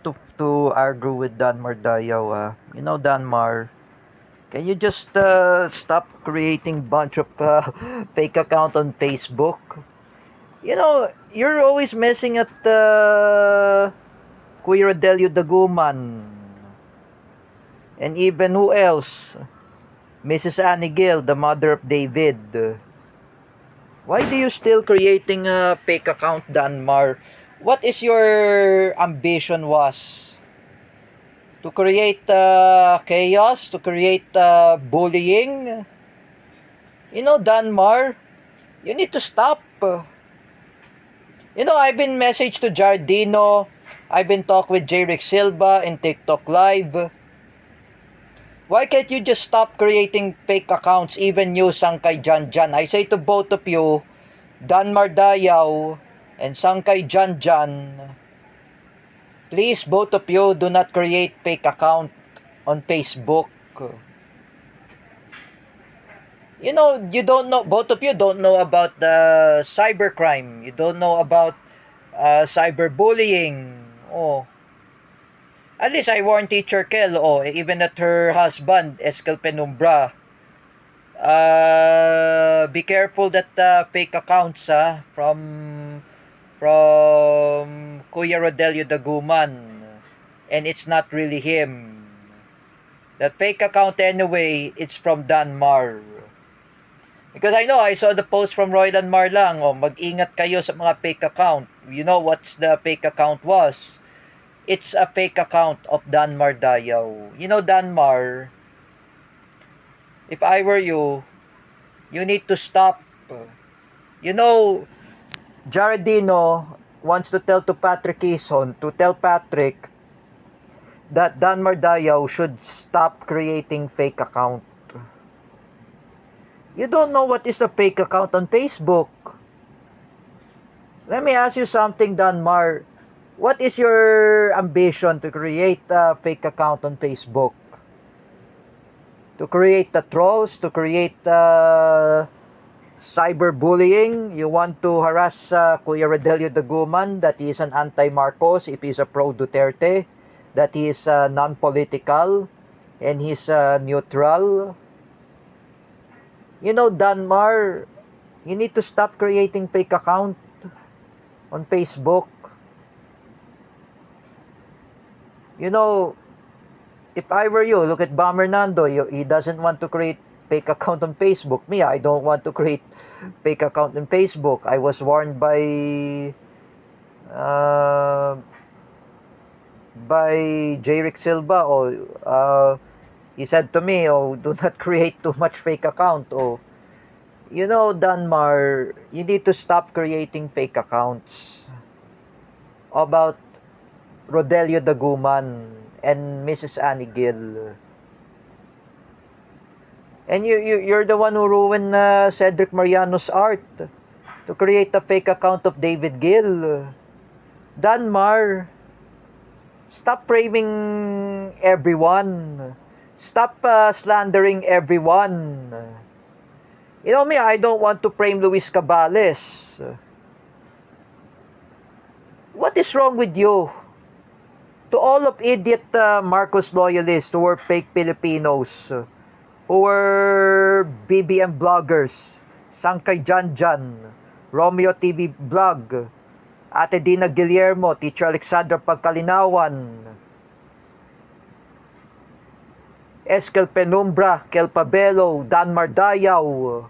to argue with Danmar Dayaw. Danmar, can you just stop creating bunch of fake account on Facebook? You're always messing at Kuya Rodelio Daguman. And even who else? Mrs. Annie Gill, the mother of David. Why do you still creating a fake account, Danmar? What is your ambition was? To create chaos, to create bullying? Danmar, you need to stop. I've been messaged to Jardino. I've been talk with Jerick Silva in TikTok Live. Why can't you just stop creating fake accounts, even you, Sangkay Janjan? I say to both of you, Danmar Dayaw and Sangkay Janjan, please, both of you, do not create fake account on Facebook. You don't know, both of you don't know about the cybercrime. You don't know about cyberbullying. Oh, at least I warned Teacher Kel. Oh, even at her husband, Eskel Penumbra. Be careful that fake accounts from Kuya Rodelio Daguman, and it's not really him. The fake account anyway, it's from Danmar. Because I saw the post from Roylan Marlang, mag-ingat kayo sa mga fake account. You know what's the fake account was? It's a fake account of Danmar Dayaw. Danmar, if I were you, you need to stop. Jaredino wants to tell Patrick Quezon, to tell Patrick that Danmar Dayaw should stop creating fake account. You don't know what is a fake account on Facebook. Let me ask you something, Danmar. What is your ambition to create a fake account on Facebook? To create the trolls, to create cyberbullying? You want to harass Kuya Rodelio Daguman that he is an anti-Marcos if he's a pro-Duterte, that he is non-political, and he's neutral? Danmar, you need to stop creating fake account on Facebook. If I were you, look at Bam Hernando. He doesn't want to create fake account on Facebook. Me, I don't want to create fake account on Facebook. I was warned by Jerick Silva. He said to me, do not create too much fake account. Danmar, you need to stop creating fake accounts about Rodelio Daguman and Mrs. Annie Gill. And you're the one who ruined Cedric Mariano's art to create a fake account of David Gill. Danmar, stop framing everyone. Stop slandering everyone. Me, I don't want to frame Luis Cabales. What is wrong with you? To all of idiot Marcos loyalists who were fake Filipinos, who were BBM bloggers, Sangkay Janjan, Romeo TV Vlog, Ate Dina Guillermo, Teacher Alexandra Pagkalinawan, Eskel Penumbra, Kel Pabelo, Danmar Dayaw.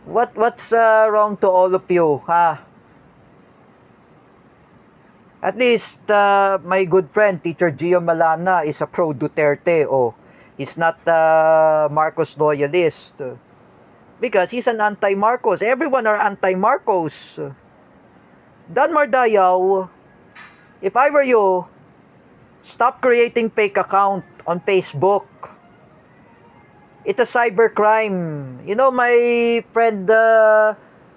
What's wrong to all of you, ha? At least my good friend Teacher Gio Malana is a pro Duterte. He's not Marcos loyalist because he's an anti-Marcos. Everyone are anti-Marcos. Danmar Dayaw, if I were you, stop creating fake account on Facebook. It's a cybercrime. My friend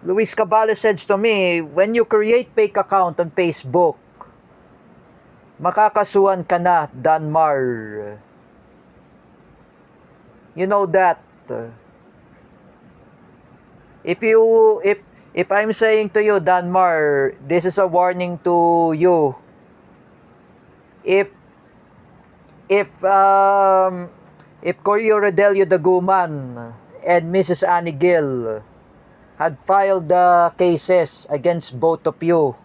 Luis Cabales said to me, when you create fake account on Facebook, makakasuhan ka na, Danmar. You know that. If If I'm saying to you, Danmar, this is a warning to you. If if um if Corio Redelio Daguman and Mrs. Annie Gill had filed the cases against both of you,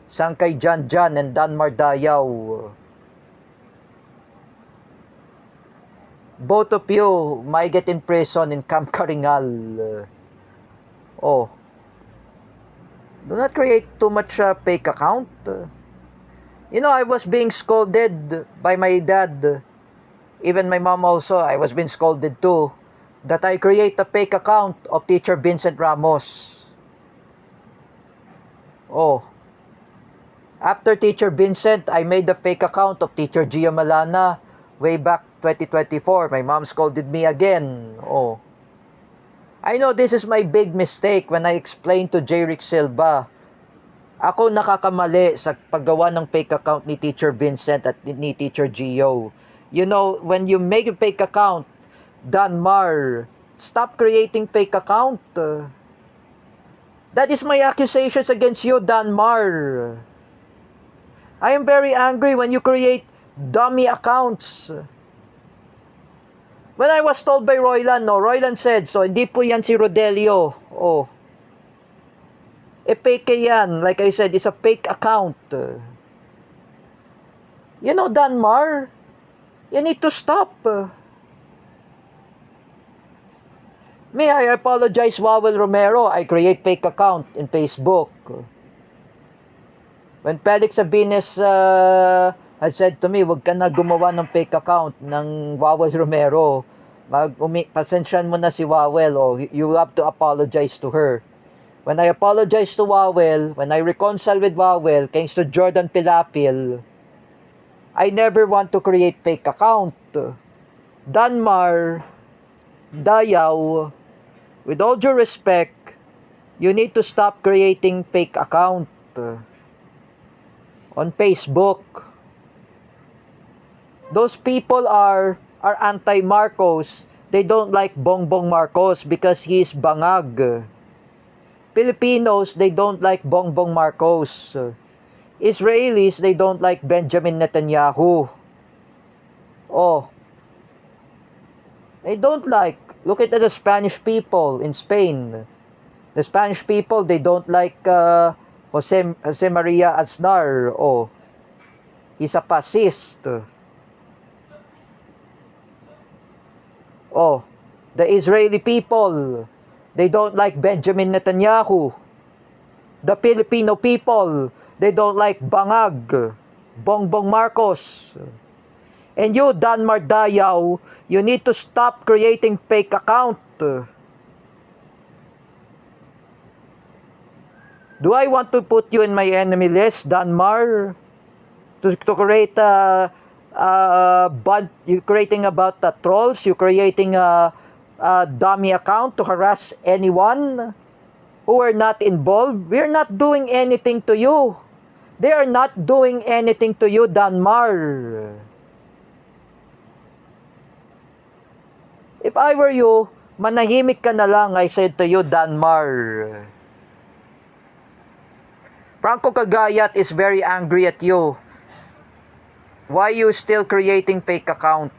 Sangkay Janjan and Danmar Dayaw, both of you might get in prison in Camp Karingal. Oh, do not create too much fake account. You know, I was being scolded by my dad. Even my mom also, I was being scolded too, that I create a fake account of Teacher Vincent Ramos. Oh, after Teacher Vincent, I made a fake account of Teacher Gio Malana way back 2024. My mom scolded me again. Oh, I know this is my big mistake when I explained to J. Rick Silva. Ako nakakamali sa paggawa ng fake account ni Teacher Vincent at ni Teacher Gio. You know, when you make a fake account, Danmar, stop creating fake account. That is my accusations against you, Danmar. I am very angry when you create dummy accounts. When I was told by Roylan, no, Roylan said, so hindi po yan si Rodelio. Oh. Fake yan. Like I said, it's a fake account. You know, Danmar, you need to stop. Me, I apologize, Wawel Romero. I create fake account in Facebook. When Felix Sabines had said to me, wag ka na gumawa ng fake account ng Wawel Romero. Pasensyahan mo na si Wawel. Oh, you have to apologize to her. When I apologize to Wawel, when I reconcile with Wawel, thanks to Jordan Pilapil, I never want to create fake account. Danmar, Dayaw, with all due respect, you need to stop creating fake account on Facebook. Those people are anti-Marcos. They don't like Bongbong Marcos because he is bangag. Filipinos, they don't like Bongbong Marcos. Israelis, they don't like Benjamin Netanyahu. Oh, they don't like. Look at the Spanish people in Spain. The Spanish people, they don't like Jose Maria Aznar. Oh, he's a fascist. Oh, the Israeli people, they don't like Benjamin Netanyahu. The Filipino people, they don't like Bangag, Bongbong Marcos. And you, Danmar Dayaw, you need to stop creating fake account. Do I want to put you in my enemy list, Danmar? To create you creating about the trolls, you creating a dummy account to harass anyone who are not involved. We're not doing anything to you. They are not doing anything to you, Danmar. If I were you, manahimik ka na lang, I said to you, Danmar. Franco Cagayat is very angry at you. Why you still creating fake account?